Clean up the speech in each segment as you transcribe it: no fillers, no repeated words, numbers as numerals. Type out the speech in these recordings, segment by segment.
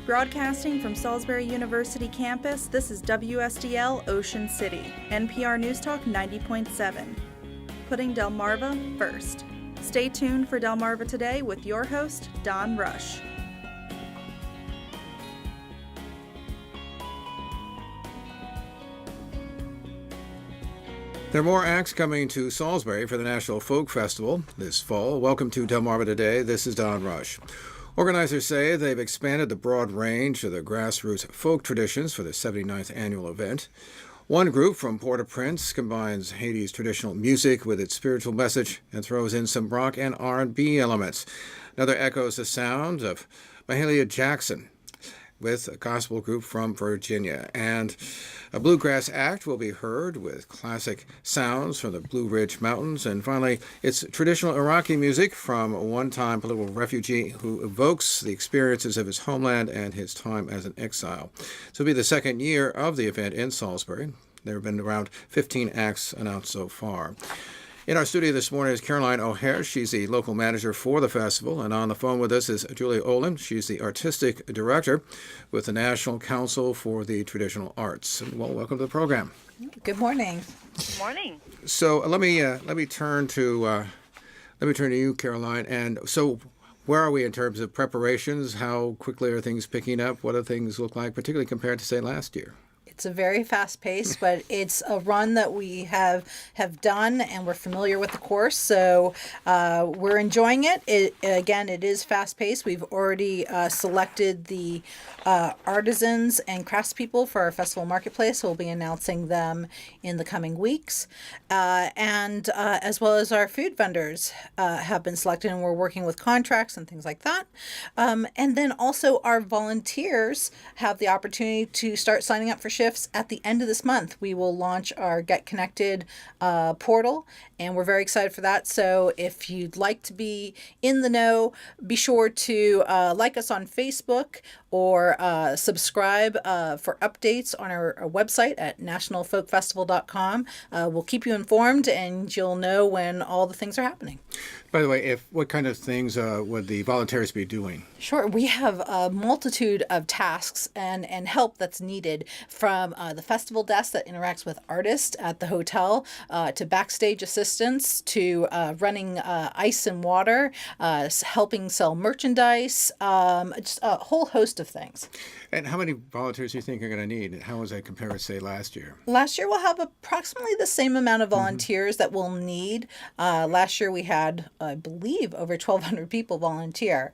Broadcasting from Salisbury University campus, this is WSDL Ocean City, NPR News Talk 90.7. Putting Delmarva first. Stay tuned for Delmarva Today with your host, Don Rush. There are more acts coming to Salisbury for the National Folk Festival this fall. Welcome to Delmarva Today. This is Don Rush. Organizers say they've expanded the broad range of their grassroots folk traditions for the 79th annual event. One group from Port-au-Prince combines Haiti's traditional music with its spiritual message and throws in some rock and R&B elements. Another echoes the sound of Mahalia Jackson with a gospel group from Virginia. And a bluegrass act will be heard with classic sounds from the Blue Ridge Mountains. And finally, it's traditional Iraqi music from a one-time political refugee who evokes the experiences of his homeland and his time as an exile. So it'll be the second year of the event in Salisbury. There have been around 15 acts announced so far. In our studio this morning is Caroline O'Hare. She's the local manager for the festival. And on the phone with us is Julia Olin. She's the artistic director with the National Council for the Traditional Arts. Well, welcome to the program. Good morning. Good morning. So let me turn to you, Caroline. And so, where are we in terms of preparations? How quickly are things picking up? What do things look like, particularly compared to say last year? It's a very fast pace, but it's a run that we have done, and we're familiar with the course, so we're enjoying it. It is fast paced. We've already selected the artisans and craftspeople for our festival marketplace. We'll be announcing them in the coming weeks, and as well as our food vendors have been selected, and we're working with contracts and things like that. And then also our volunteers have the opportunity to start signing up for shifts at the end of this month. We will launch our Get Connected portal, and we're very excited for that. So if you'd like to be in the know, be sure to like us on Facebook or subscribe for updates on our website at nationalfolkfestival.com. We'll keep you informed, and you'll know when all the things are happening. By the way, what kind of things would the volunteers be doing? Sure. We have a multitude of tasks and help that's needed, from the festival desk that interacts with artists at the hotel, to backstage assistance, to running ice and water, helping sell merchandise, just a whole host of things. And how many volunteers do you think you're going to need? How does that compare to, say, last year? Last year we'll have approximately the same amount of volunteers that we'll need. Last year we had, I believe, over 1,200 people volunteer.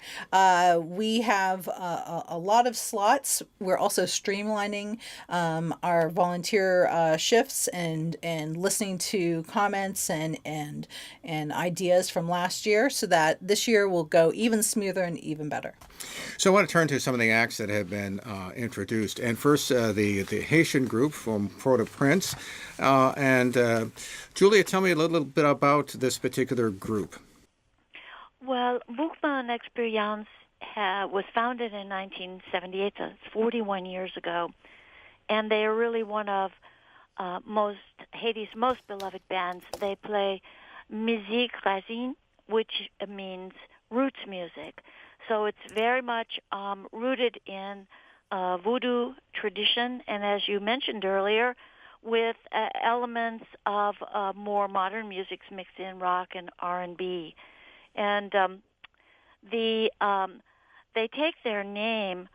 We have a lot of slots. We're also streamlining our volunteer shifts and listening to comments and ideas from last year, so that this year will go even smoother and even better. So I want to turn to some of the acts that have been introduced. And first, the Haitian group from Port-au-Prince. Julia, tell me a little bit about this particular group. Well, Mouvement Experience was founded in 1978, so it's 41 years ago, and they are really one of Haiti's most beloved bands. They play musique racine, which means roots music. So it's very much rooted in voodoo tradition, and as you mentioned earlier, with elements of more modern music mixed in, rock and R&B. And they take their name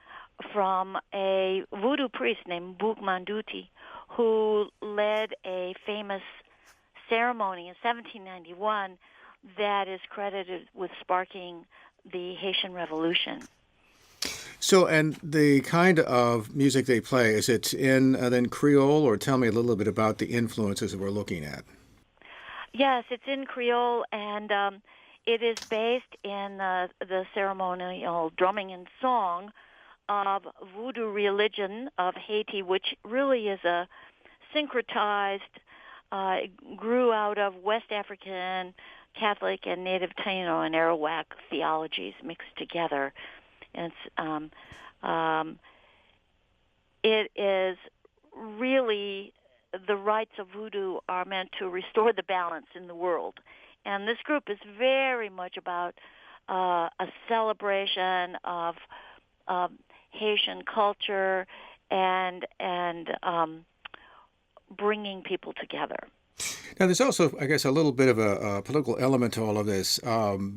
from a voodoo priest named Bouk Manduti, who led a famous ceremony in 1791 that is credited with sparking the Haitian Revolution. So, and the kind of music they play, is it in then Creole, or tell me a little bit about the influences that we're looking at? Yes, it's in Creole, and it is based in the ceremonial drumming and song of voodoo religion of Haiti, which really is a syncretized, grew out of West African, Catholic, and Native Taino and Arawak theologies mixed together. And it is really, the rites of voodoo are meant to restore the balance in the world. And this group is very much about a celebration of Haitian culture and bringing people together. Now, there's also, I guess, a little bit of a political element to all of this,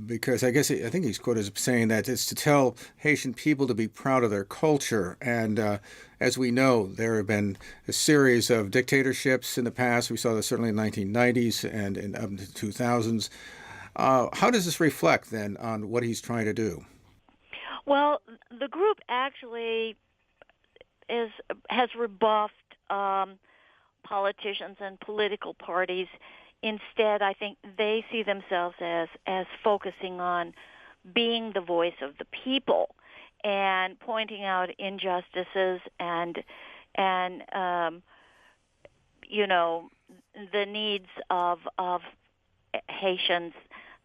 because I think he's quoted as saying that it's to tell Haitian people to be proud of their culture. And as we know, there have been a series of dictatorships in the past. We saw this certainly in the 1990s and up into the 2000s. How does this reflect, then, on what he's trying to do? Well, the group actually has rebuffed politicians and political parties. Instead, I think they see themselves as focusing on being the voice of the people and pointing out injustices and the needs of Haitians.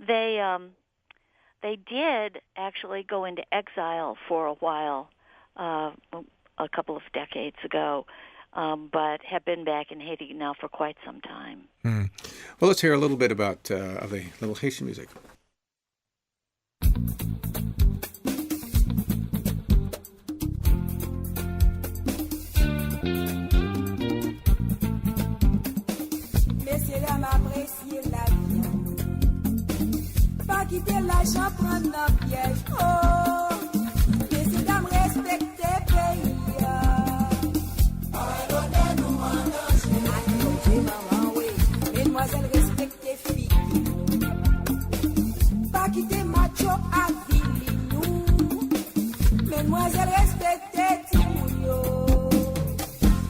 They did actually go into exile for a while, a couple of decades ago, but have been back in Haiti now for quite some time. Mm. Well, let's hear a little bit about of the little Haitian music. Messieurs, dames, appréciez la vie. Pas quitter l'argent, prendre nos pièges. Oh, messieurs, dames, respectez pays. Mademoiselle, respectez filles. Pas quitter macho à ville, nous. Mesdemoiselles, respectez Timounio.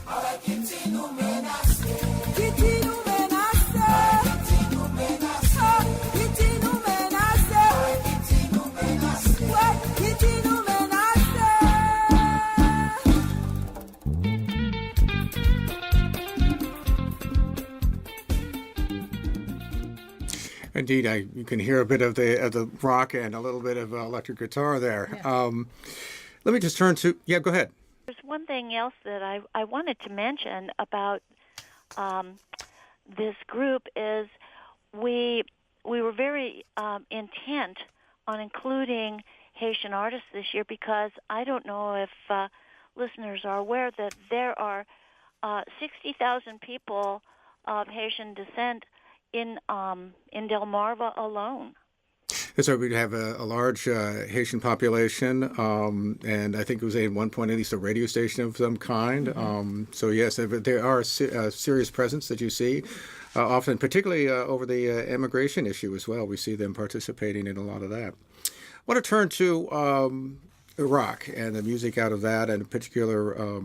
Avec qui nous menacez. Qui nous menacez. Qui nous menacez. Qui nous menacez. Qui nous menacez. Ouais, qui nous menacez. Indeed, you can hear a bit of the rock and a little bit of electric guitar there. Yeah. Let me just turn to, go ahead. There's one thing else that I wanted to mention about this group is we were very intent on including Haitian artists this year because I don't know if listeners are aware that there are 60,000 people of Haitian descent in Delmarva alone. So we have a large Haitian population, and I think it was at one point at least a radio station of some kind. Mm-hmm. So yes, there are a serious presence that you see, often, particularly over the immigration issue as well. We see them participating in a lot of that. I want to turn to Iraq and the music out of that, and in particular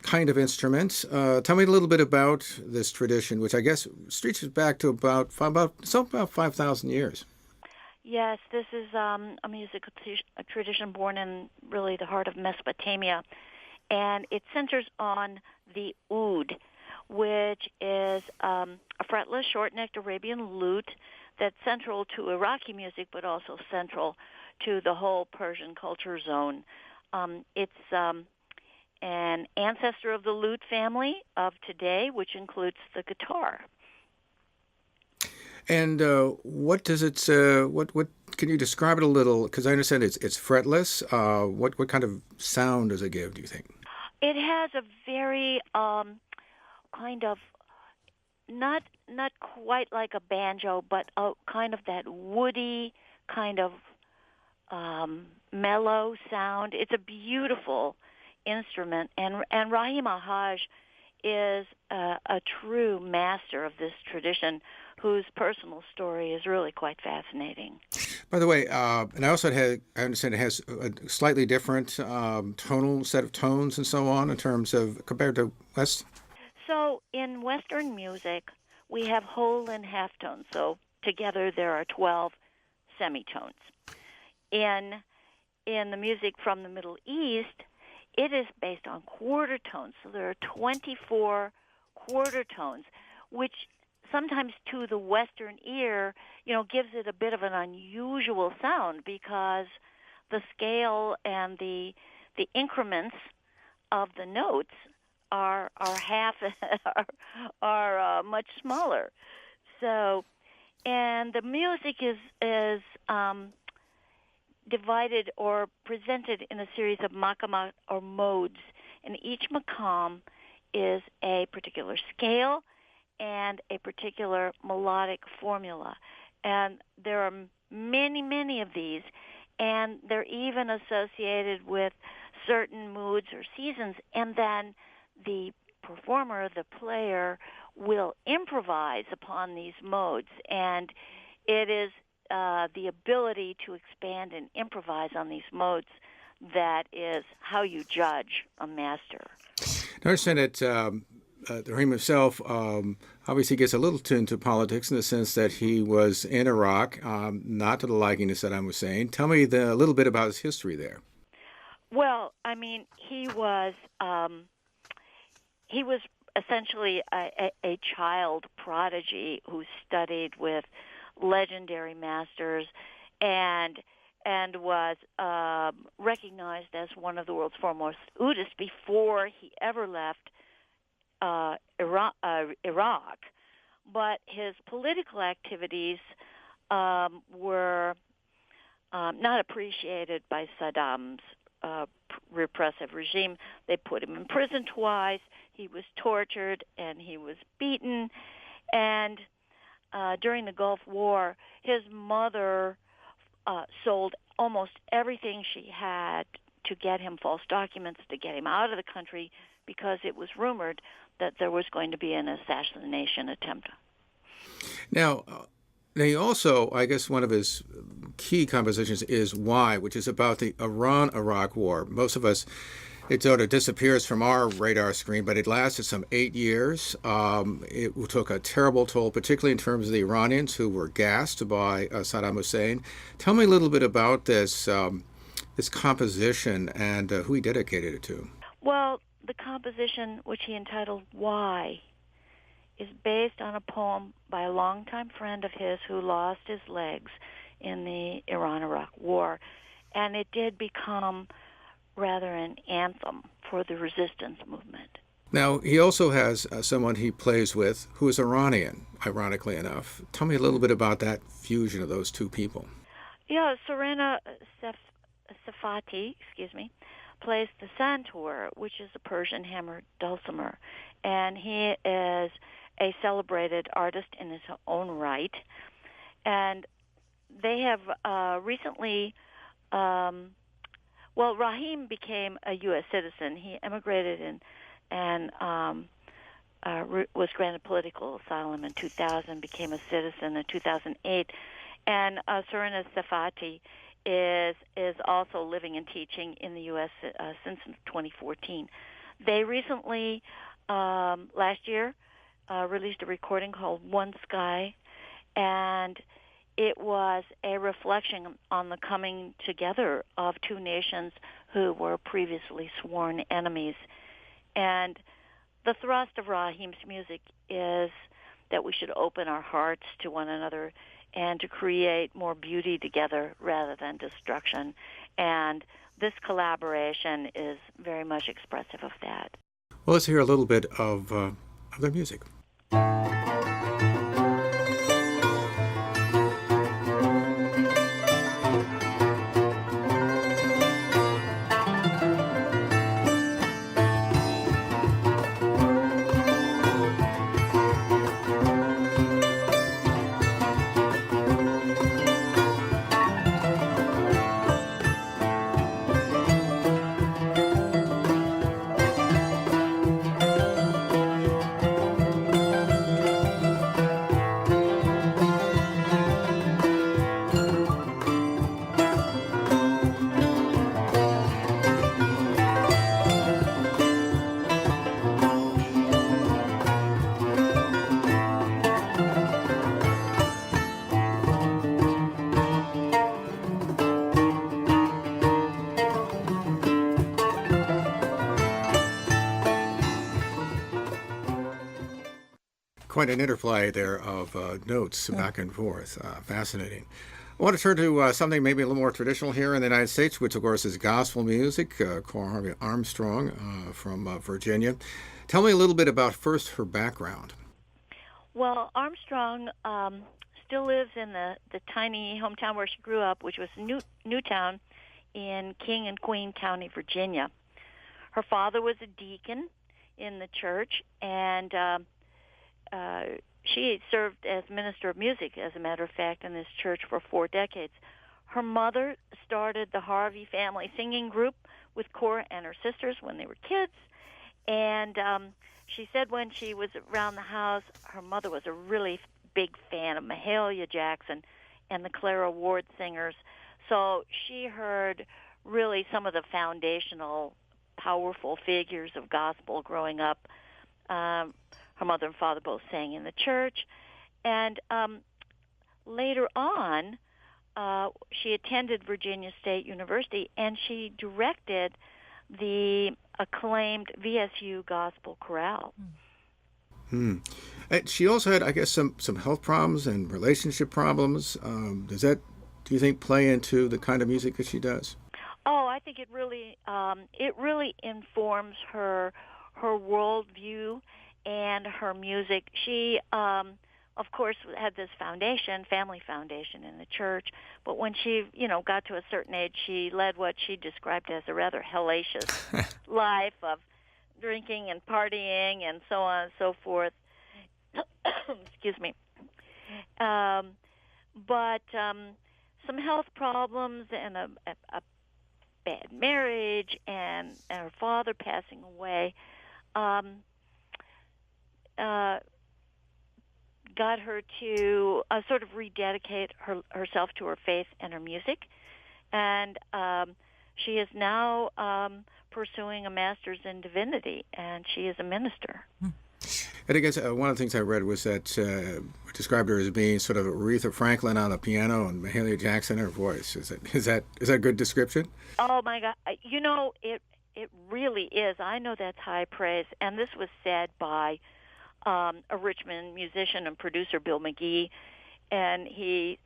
kind of instruments. Tell me a little bit about this tradition, which I guess stretches back to about 5,000 years. Yes, this is a musical tradition born in really the heart of Mesopotamia, and it centers on the oud, which is a fretless, short-necked Arabian lute that's central to Iraqi music, but also central to the whole Persian culture zone. It's an ancestor of the lute family of today, which includes the guitar. And what does it? What can you describe it a little? Because I understand it's fretless. What kind of sound does it give? Do you think? It has a very kind of not quite like a banjo, but a kind of that woody kind of mellow sound. It's a beautiful instrument, and Rahim Al-Hajj is a true master of this tradition, whose personal story is really quite fascinating. By the way, and I understand it has a slightly different tonal set of tones and so on in terms of compared to West. So in Western music, we have whole and half tones. So together there are 12 semitones. In the music from the Middle East, it is based on quarter tones. So there are 24 quarter tones, which sometimes to the Western ear, gives it a bit of an unusual sound because the scale and the increments of the notes are half are much smaller. So, and the music is divided or presented in a series of maqamat or modes, and each maqam is a particular scale and a particular melodic formula. And there are many, many of these, and they're even associated with certain moods or seasons, and then the performer, the player, will improvise upon these modes, and it is the ability to expand and improvise on these modes that is how you judge a master. I understand that Rahim himself obviously gets a little into politics in the sense that he was in Iraq, not to the liking of Saddam Hussein. Tell me a little bit about his history there. Well, I mean, he was essentially a child prodigy who studied with legendary masters and was recognized as one of the world's foremost oudists before he ever left Iraq. But his political activities were not appreciated by Saddam's repressive regime. They put him in prison twice. He was tortured and he was beaten. And during the Gulf War, his mother sold almost everything she had to get him false documents, to get him out of the country, because it was rumored that there was going to be an assassination attempt. Now, he also, I guess one of his key compositions is Why, which is about the Iran-Iraq War. Most of us, it sort of disappears from our radar screen, but it lasted some 8 years. It took a terrible toll, particularly in terms of the Iranians who were gassed by Saddam Hussein. Tell me a little bit about this composition and who he dedicated it to. Well, the composition, which he entitled Why, is based on a poem by a longtime friend of his who lost his legs in the Iran-Iraq War. And it did become rather an anthem for the resistance movement. Now, he also has someone he plays with who is Iranian, ironically enough. Tell me a little bit about that fusion of those two people. Yeah, Serena Safati, plays the santur, which is a Persian hammered dulcimer. And he is a celebrated artist in his own right. And they have recently, Rahim became a U.S. citizen. He emigrated and was granted political asylum in 2000, became a citizen in 2008. And Serena Safati is also living and teaching in the U.S. Since 2014. They recently, last year, released a recording called One Sky, and it was a reflection on the coming together of two nations who were previously sworn enemies. And the thrust of Rahim's music is that we should open our hearts to one another and to create more beauty together rather than destruction. And this collaboration is very much expressive of that. Well, let's hear a little bit of their music. Quite an interplay there of notes back and forth. Fascinating. I want to turn to something maybe a little more traditional here in the United States, which of course is gospel music. Cora Harvey Armstrong from Virginia. Tell me a little bit about first her background. Well, Armstrong still lives in the tiny hometown where she grew up, which was Newtown in King and Queen County, Virginia. Her father was a deacon in the church, and she served as minister of music, as a matter of fact, in this church for 4 decades. Her mother started the Harvey family singing group with Cora and her sisters when they were kids, and she said when she was around the house, her mother was a really big fan of Mahalia Jackson and the Clara Ward singers. So she heard really some of the foundational, powerful figures of gospel growing up. Her mother and father both sang in the church. And later on, she attended Virginia State University, and she directed the acclaimed VSU Gospel Chorale. She also had, I guess, some health problems and relationship problems. Does that, do you think, play into the kind of music that she does? Oh, I think it really informs her worldview and her music. She, of course, had this family foundation in the church, but when she, got to a certain age, she led what she described as a rather hellacious life of drinking and partying and so on and so forth. Excuse me. But some health problems and a bad marriage and her father passing away got her to sort of rededicate herself to her faith and her music. And she is now pursuing a master's in divinity, and she is a minister. And I guess one of the things I read was that described her as being sort of Aretha Franklin on the piano and Mahalia Jackson in her voice. Is that a good description? Oh my God! It really is. I know that's high praise, and this was said by a Richmond musician and producer, Bill McGee, and he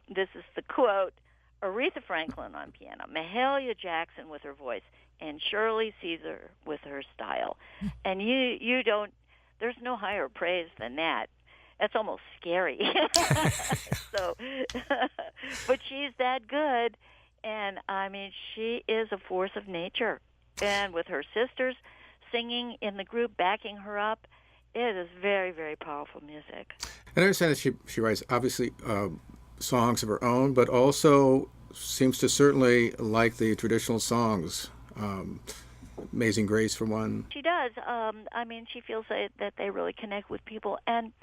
this is the quote: Aretha Franklin on piano, Mahalia Jackson with her voice, and Shirley Caesar with her style. And you don't, there's no higher praise than that. That's almost scary. So, but she's that good, and I mean, she is a force of nature. And with her sisters singing in the group, backing her up, it is very, very powerful music. And I understand that she writes, obviously, songs of her own, but also seems to certainly like the traditional songs. Amazing Grace, for one. She does. I mean, she feels that they really connect with people. And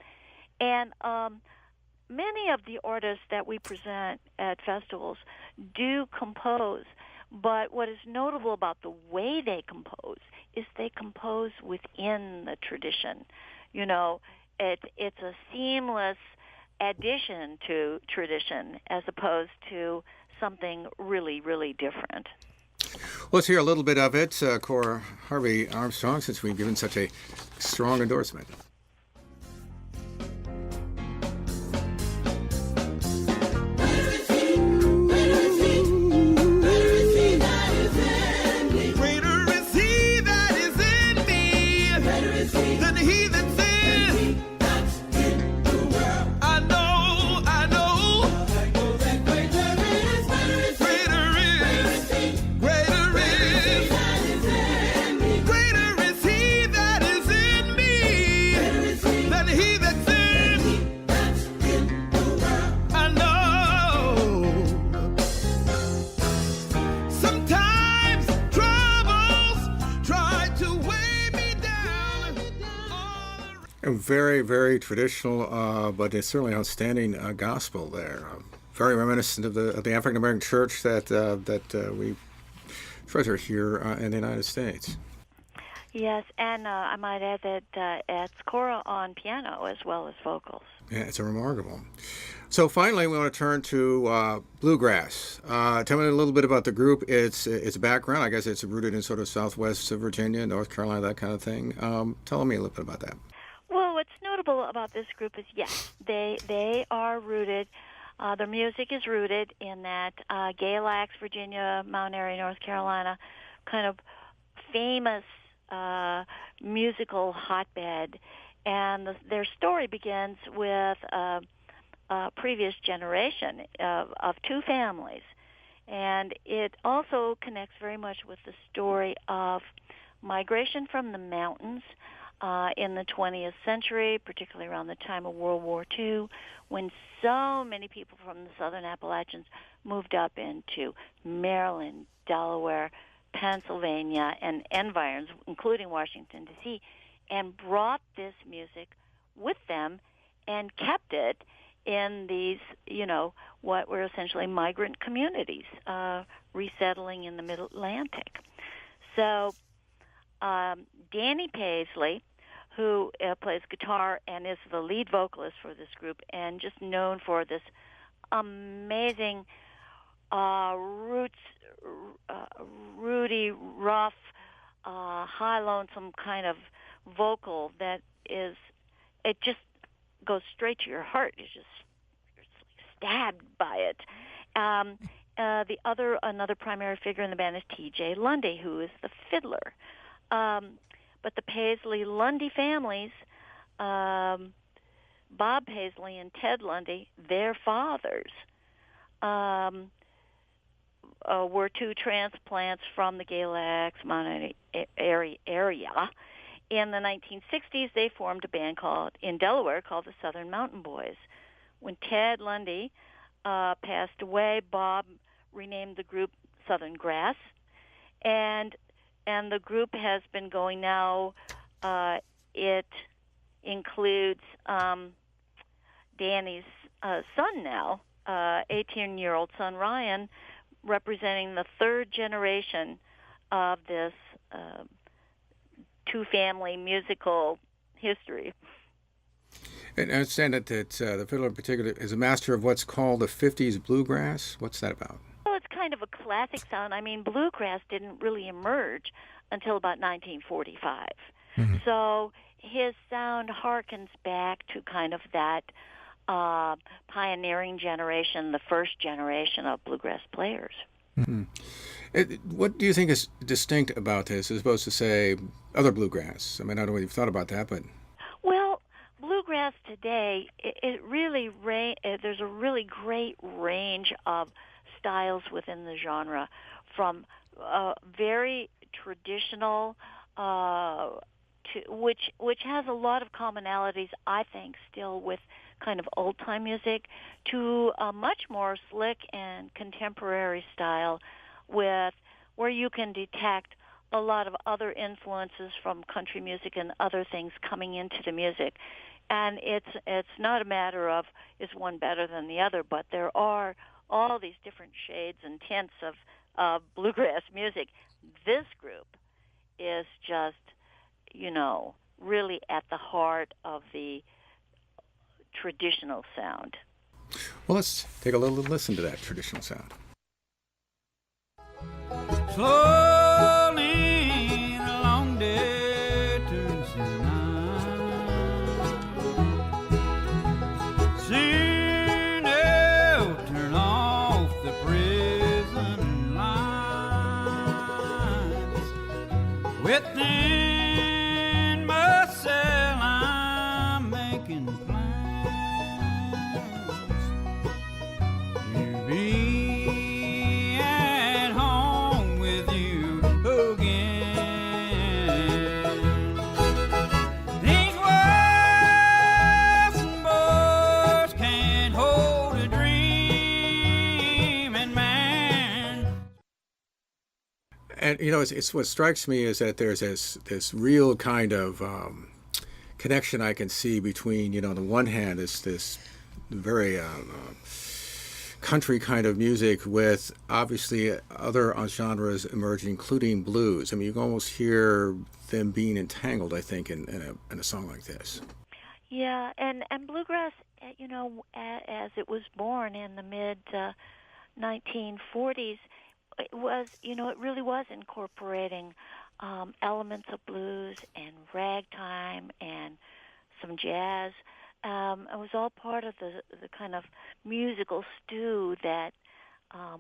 many of the artists that we present at festivals do compose, but what is notable about the way they compose is they compose within the tradition. It's a seamless addition to tradition as opposed to something really, really different. Let's hear a little bit of it, Cora Harvey Armstrong, since we've given such a strong endorsement. Very, very traditional, but it's certainly outstanding gospel there. Very reminiscent of the African American church that we treasure here in the United States. Yes, and I might add that it's Cora on piano as well as vocals. Yeah, it's a remarkable. So finally, we want to turn to bluegrass. Tell me a little bit about the group. Its background. I guess it's rooted in sort of Southwest Virginia, North Carolina, that kind of thing. Tell me a little bit about that. Well, what's notable about this group is, yes, they are rooted. Their music is rooted in that Galax, Virginia, Mount Airy, North Carolina, kind of famous musical hotbed. And their story begins with previous generation of two families. And it also connects very much with the story of migration from the mountains in the 20th century, particularly around the time of World War II, when so many people from the southern Appalachians moved up into Maryland, Delaware, Pennsylvania, and environs, including Washington, D.C., and brought this music with them and kept it in these, what were essentially migrant communities resettling in the Mid-Atlantic. So Danny Paisley, who plays guitar and is the lead vocalist for this group, and just known for this amazing rooty, rough, high lonesome kind of vocal that is, it just goes straight to your heart. You're stabbed by it. Another primary figure in the band is T.J. Lundy, who is the fiddler. But the Paisley-Lundy families, Bob Paisley and Ted Lundy, their fathers, were two transplants from the Gila Mountain area. In the 1960s, they formed a band in Delaware called the Southern Mountain Boys. When Ted Lundy passed away, Bob renamed the group Southern Grass, and the group has been going now. It includes Danny's son now, 18-year-old son Ryan, representing the third generation of this two-family musical history. And I understand that the fiddler in particular is a master of what's called the 50s bluegrass. What's that about? Well, it's kind of a classic sound. I mean, bluegrass didn't really emerge until about 1945. Mm-hmm. So his sound harkens back to kind of that pioneering generation, the first generation of bluegrass players. Mm-hmm. What do you think is distinct about this as opposed to, say, other bluegrass? I mean, I don't know if you've thought about that, but... Well, bluegrass today, it really there's a really great range of styles within the genre, from very traditional, to which has a lot of commonalities, I think, still with kind of old-time music, to a much more slick and contemporary style where you can detect a lot of other influences from country music and other things coming into the music. And it's not a matter of is one better than the other, but there are all these different shades and tints of bluegrass music. This group is just, really at the heart of the traditional sound. Well, let's take a little listen to that traditional sound. Slowly the long day turns to night. Soon they'll turn off the prison lights. Within my cell I'm making plans to be And, it's what strikes me is that there's this real kind of connection I can see between, on the one hand, this very country kind of music with obviously other genres emerging, including blues. I mean, you can almost hear them being entangled, I think, in a song like this. Yeah, and bluegrass, as it was born in the mid-1940s, it was, it really was incorporating elements of blues and ragtime and some jazz. It was all part of the kind of musical stew that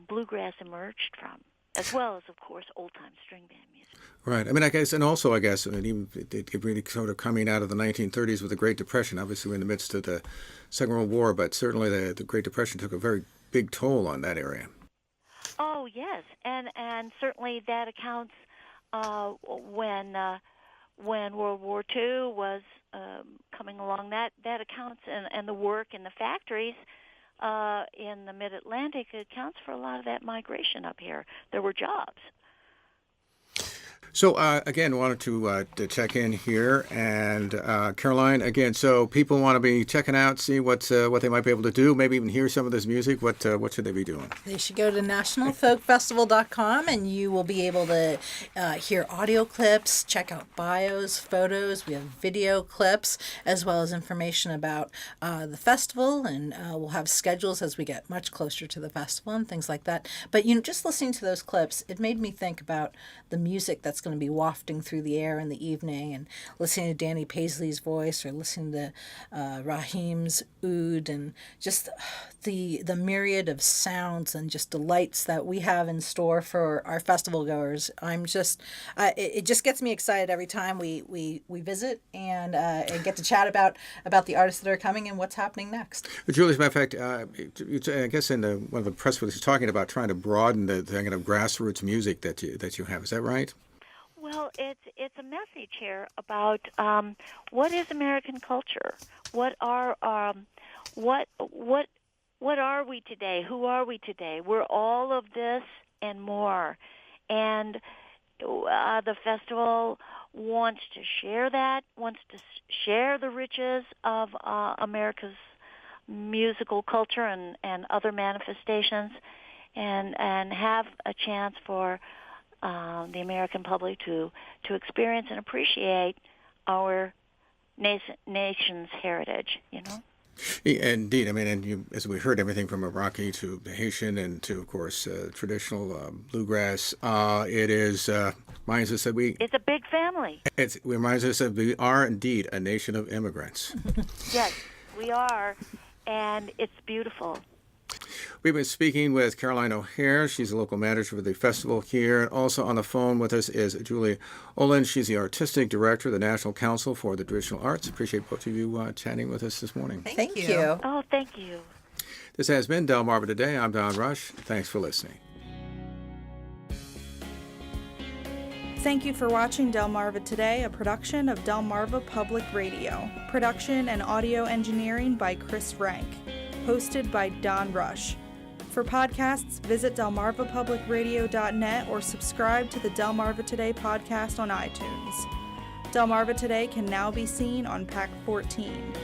bluegrass emerged from. as well as, of course, old-time string band music. Right. I mean, I guess, and also, I guess, I mean, even it really sort of coming out of the 1930s with the Great Depression. Obviously, we're in the midst of the Second World War, but certainly the Great Depression took a very big toll on that area. Oh, yes, and certainly that accounts when World War II was coming along. That accounts, and the work in the factories in the Mid-Atlantic accounts for a lot of that migration up here. There were jobs. So, again, wanted to check in here. And, Caroline, again, so people want to be checking out, see what they might be able to do, maybe even hear some of this music. What should they be doing? They should go to nationalfolkfestival.com, and you will be able to hear audio clips, check out bios, photos. We have video clips, as well as information about the festival, and we'll have schedules as we get much closer to the festival and things like that. But, just listening to those clips, it made me think about the music that's going to be wafting through the air in the evening, and listening to Danny Paisley's voice, or listening to Raheem's oud, and just the myriad of sounds and just delights that we have in store for our festival goers. I'm just it just gets me excited every time we visit and get to chat about the artists that are coming and what's happening next. Julie, as a matter of fact, I guess in one of the press releases talking about trying to broaden the kind of grassroots music that you have. Is that right? Well, it's a message here about what is American culture. What are we today? Who are we today? We're all of this and more. And the festival wants to share that, wants to share the riches of America's musical culture and other manifestations, and have a chance for the American public to experience and appreciate our nation's heritage, Indeed. I mean, and as we heard, everything from Iraqi to Haitian and to, of course, traditional bluegrass. It reminds us that it's a big family. It reminds us that we are indeed a nation of immigrants. Yes, we are, and it's beautiful. We've been speaking with Caroline O'Hare. She's a local manager for the festival here. And also on the phone with us is Julie Olin. She's the artistic director of the National Council for the Traditional Arts. Appreciate both of you chatting with us this morning. Thank you. Oh, thank you. This has been Delmarva Today. I'm Don Rush. Thanks for listening. Thank you for watching Delmarva Today, a production of Delmarva Public Radio. Production and audio engineering by Chris Rank. Hosted by Don Rush. For podcasts, visit delmarvapublicradio.net or subscribe to the Delmarva Today podcast on iTunes. Delmarva Today can now be seen on Pack 14.